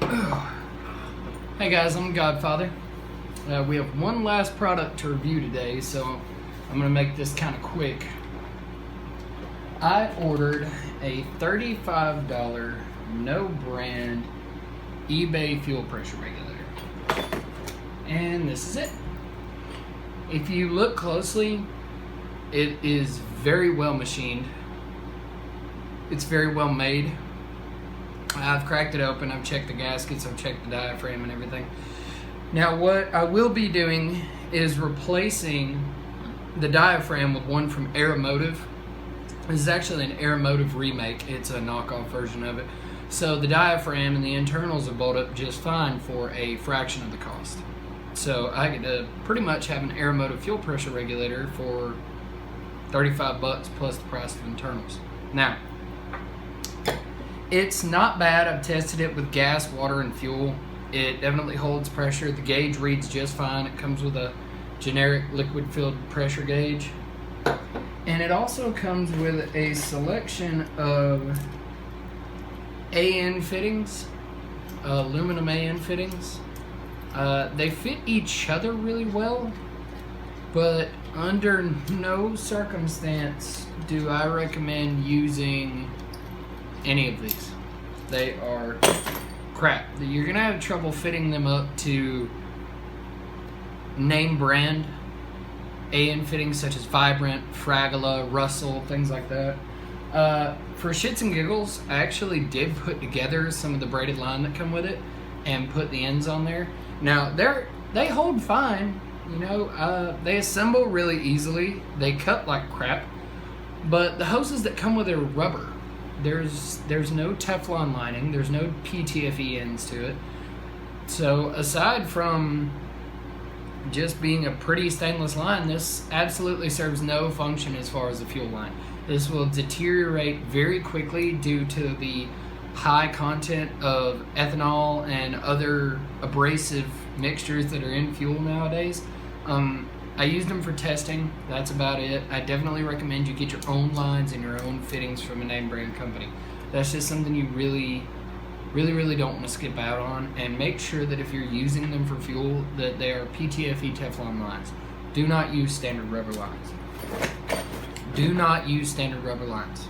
Hey guys, I'm Godfather. We have one last product to review today, so I'm going to make this kind of quick. I ordered a $35 no-brand eBay fuel pressure regulator. And this is it. If you look closely, it is very well machined. It's very well made. I've cracked it open, I've checked the gaskets, I've checked the diaphragm and everything. Now what I will be doing is replacing the diaphragm with one from Aeromotive. This is actually an Aeromotive remake. It's a knockoff version of it. So the diaphragm and the internals are bolted up just fine for a fraction of the cost. So I get to pretty much have an Aeromotive fuel pressure regulator for $35 plus the price of internals. Now, it's not bad. I've tested it with gas, water, and fuel. It definitely holds pressure. The gauge reads just fine. It comes with a generic liquid-filled pressure gauge. And it also comes with a selection of AN fittings, aluminum AN fittings. They fit each other really well, but under no circumstance do I recommend using any of these. They are crap. You're gonna have trouble fitting them up to name brand AN fittings such as Vibrant, Fragola, Russell, things like that. For shits and giggles, I actually did put together some of the braided line that come with it and put the ends on there. Now they hold fine, you know. They assemble really easily. They cut like crap, but the hoses that come with it are rubber. There's no Teflon lining, there's no PTFE ends to it. So aside from just being a pretty stainless line, this absolutely serves no function as far as the fuel line. This will deteriorate very quickly due to the high content of ethanol and other abrasive mixtures that are in fuel nowadays. I used them for testing. That's about it. I definitely recommend you get your own lines and your own fittings from a name brand company. That's just something you really don't want to skip out on. And make sure that if you're using them for fuel, that they are PTFE Teflon lines. Do not use standard rubber lines. Do not use standard rubber lines.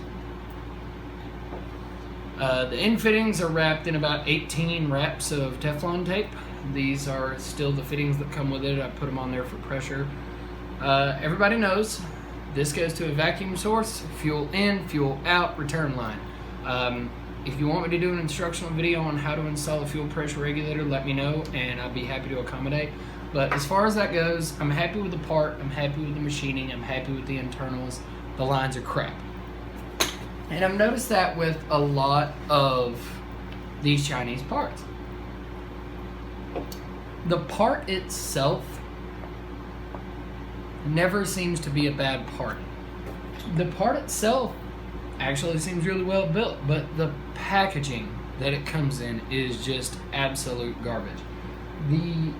The end fittings are wrapped in about 18 wraps of Teflon tape. These are still the fittings that come with it. I put them on there for pressure. Everybody knows this goes to a vacuum source, fuel in, fuel out, return line. If you want me to do an instructional video on how to install a fuel pressure regulator, let me know and I'll be happy to accommodate. But as far as that goes, I'm happy with the part, I'm happy with the machining, I'm happy with the internals. The lines are crap. And I've noticed that with a lot of these Chinese parts. The part itself never seems to be a bad part. The part itself actually seems really well built, but the packaging that it comes in is just absolute garbage. The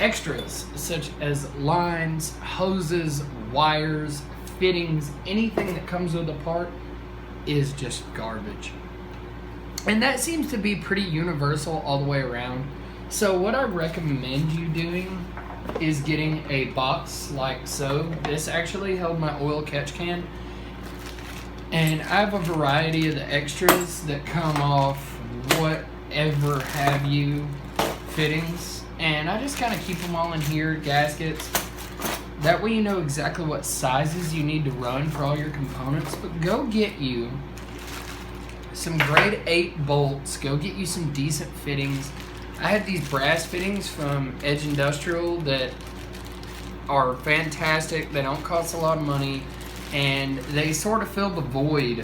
extras, such as lines, hoses, wires, fittings, anything that comes with the part is just garbage. And that seems to be pretty universal all the way around. So what I recommend you doing is getting a box like so. This actually held my oil catch can. And I have a variety of the extras that come off whatever have you fittings. And I just kind of keep them all in here, gaskets. That way you know exactly what sizes you need to run for all your components. But go get you some grade 8 bolts. Go get you some decent fittings. I had these brass fittings from Edge Industrial that are fantastic. They don't cost a lot of money. And they sort of fill the void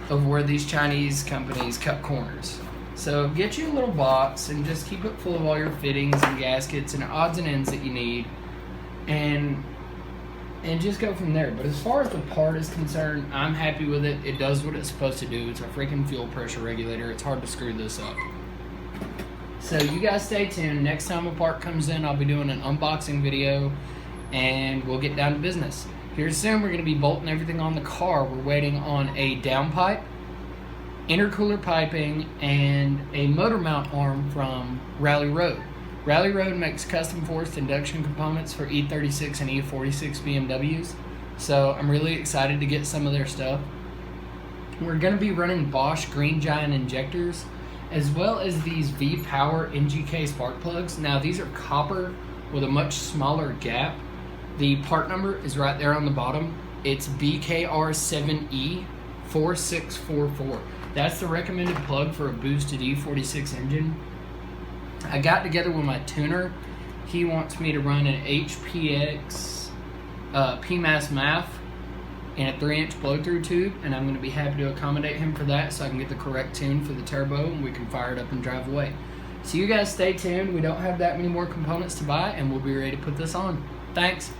of where these Chinese companies cut corners. So get you a little box and just keep it full of all your fittings and gaskets and odds and ends that you need. And just go from there. But as far as the part is concerned, I'm happy with it. It does what it's supposed to do. It's a freaking fuel pressure regulator. It's hard to screw this up. So you guys stay tuned. Next time a part comes in, I'll be doing an unboxing video and we'll get down to business. Here soon we're going to be bolting everything on the car. We're waiting on a downpipe intercooler piping, and a motor mount arm from Rally Road. Rally Road makes custom forced induction components for E36 and E46 BMWs, so I'm really excited to get some of their stuff. We're going to be running Bosch Green Giant injectors, as well as these V-Power NGK spark plugs. Now these are copper with a much smaller gap. The part number is right there on the bottom. It's BKR7E4644. That's the recommended plug for a boosted E46 engine. I got together with my tuner. He wants me to run an HPX PMAS MAF in a 3-inch blow-through tube, and I'm going to be happy to accommodate him for that so I can get the correct tune for the turbo and we can fire it up and drive away. So you guys stay tuned. We don't have that many more components to buy, and we'll be ready to put this on. Thanks.